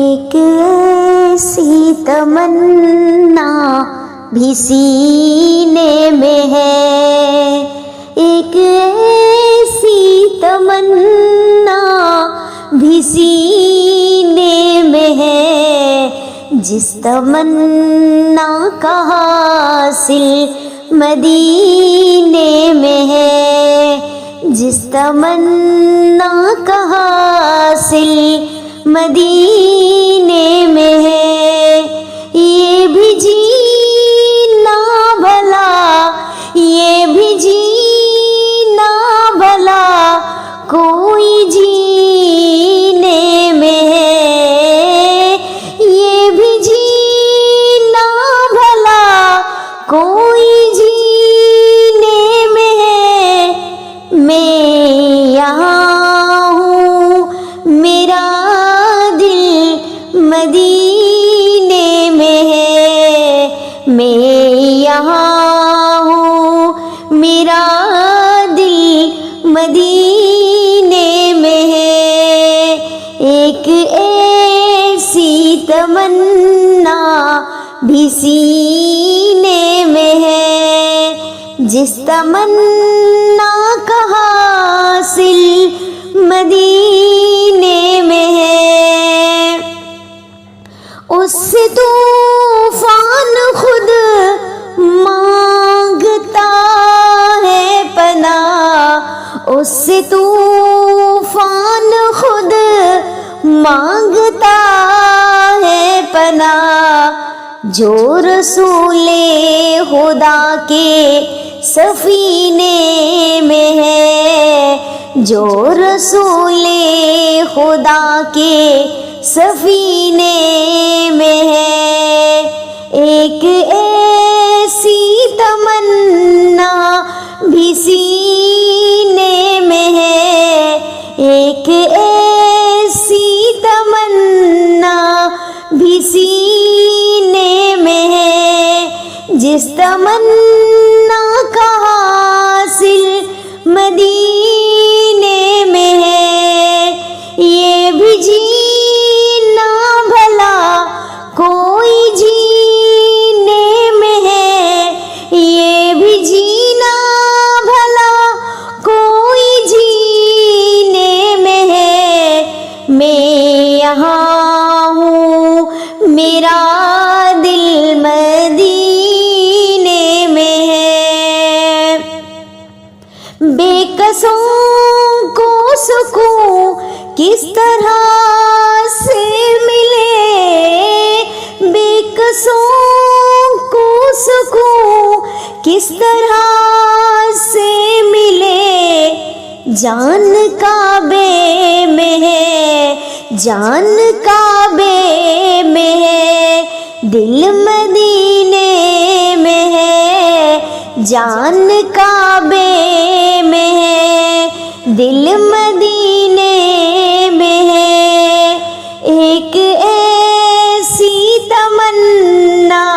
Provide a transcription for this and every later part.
ایک ایسی تمنا بھی سینے میں ہے، ایک ایسی تمنا بھی سینے میں ہے، جس تمنا کا حاصل مدینے میں ہے، جس تمنا کا حاصل مدینے میں ہے۔ یہ بھی جینا بھلا، یہ بھی جینا بھلا کوئی جینے میں ہے، یہ بھی جینا بھلا کوئی جینے میں ہے۔ میں یہاں ہوں، میرا دل مدینے میں ہے، میں یہاں ہوں، میرا دل مدینے میں ہے۔ ایک ایسی تمنا بھی سینے میں ہے، جس تمنا کا حاصل مدینے میں ہے۔ اس سے طوفان خود مانگتا ہے پناہ، اس سے طوفان خود مانگتا ہے پناہ، جو رسول خدا کے سفینے میں ہے، جو رسول خدا کے سفینے میں ہے۔ ایک ایسی تمنا بھی سینے میں ہے، ایک ایسی تمنا بھی سینے میں ہے، جس تمنا کا حاصل مدینے میں ہے۔ یہ بھی جینا بھلا کوئی جینے میں ہے، یہ بھی جینا بھلا کوئی جینے میں ہے۔ میں یہاں ہوں، میرا دل مدینے میں ہے۔ بے کسوں کو سکون کس طرح سے ملے، بے کسوں کو سکون کس طرح سے ملے، جان کعبے میں ہے، جان کعبے میں ہے، دل مدینے میں ہے، جان کعبے میں ہے، دل مدینے میں ہے۔ ایک ایسی تمنا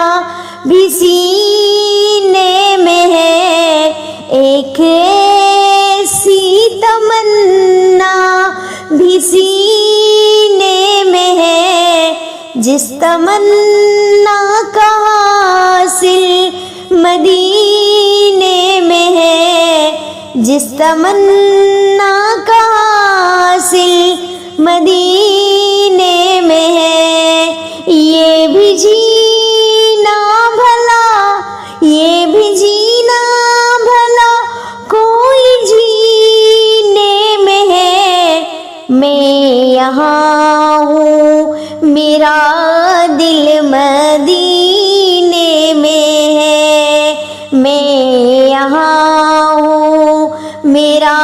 بھی سینے میں ہے، ایک ایسی تمنا بھی سینے میں ہے، جس تمنا کا حاصل مدینے میں ہے، جس تمنا کا حاصل مدینے میں ہے۔ یہ بھی جینا بھلا، یہ بھی جینا بھلا کوئی جینے میں ہے۔ میں یہاں ہوں، میرا دل مدینے میں ہے، میں یہاں ہوں، میرا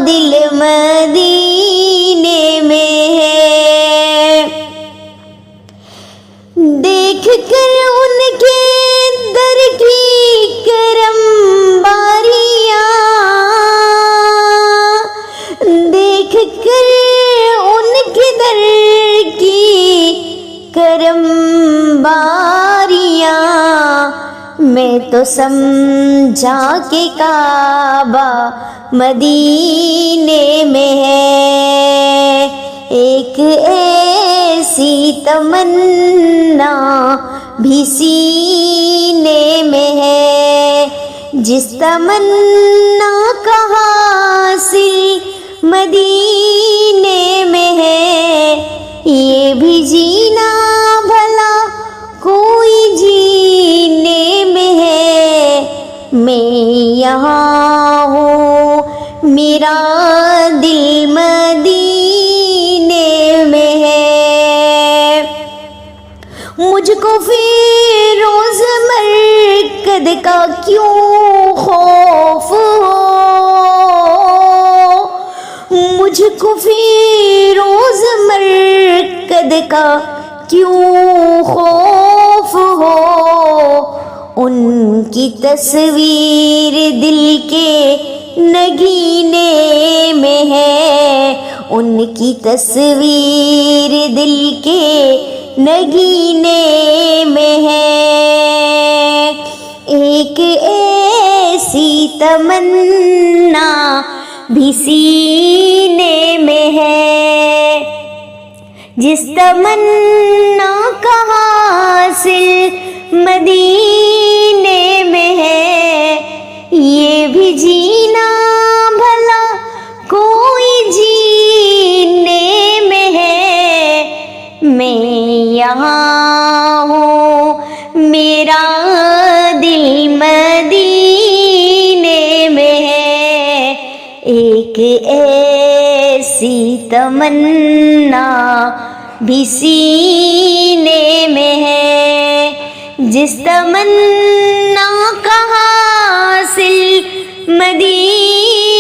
دل مدینے میں ہے۔ دیکھ کر ان کے در کی کرم باریاں، دیکھ کر ان کے در کی کرم باریاں، میں تو سمجھا کہ کعبہ مدینے میں ہے۔ ایک ایسی تمنا بھی سینے میں ہے، جس تمنا کا حاصل مدینے میں ہے، یہ بھی جینا بھلا کوئی جینے میں ہے، میں یہاں ہوں میرا دل مدینے میں ہے۔ مجھ کو فیروز مرکد کا کیوں خوف ہو، مجھ کو فیروز مرکد کا کیوں خوف ہو، ان کی تصویر دل کے نگینے میں ہے، ان کی تصویر دل کے نگینے میں ہے، ایک ایسی تمنا بھی سینے میں ہے، جس تمنا کا حاصل مدینے میں ہے، یہ بھی جینا بھلا کوئی جینے میں ہے، میں یہاں ہوں میرا دل مدینے میں ہے، ایک ایسی تمنا بھی سینے میں ہے، جس تمنا کا حاصل مدینے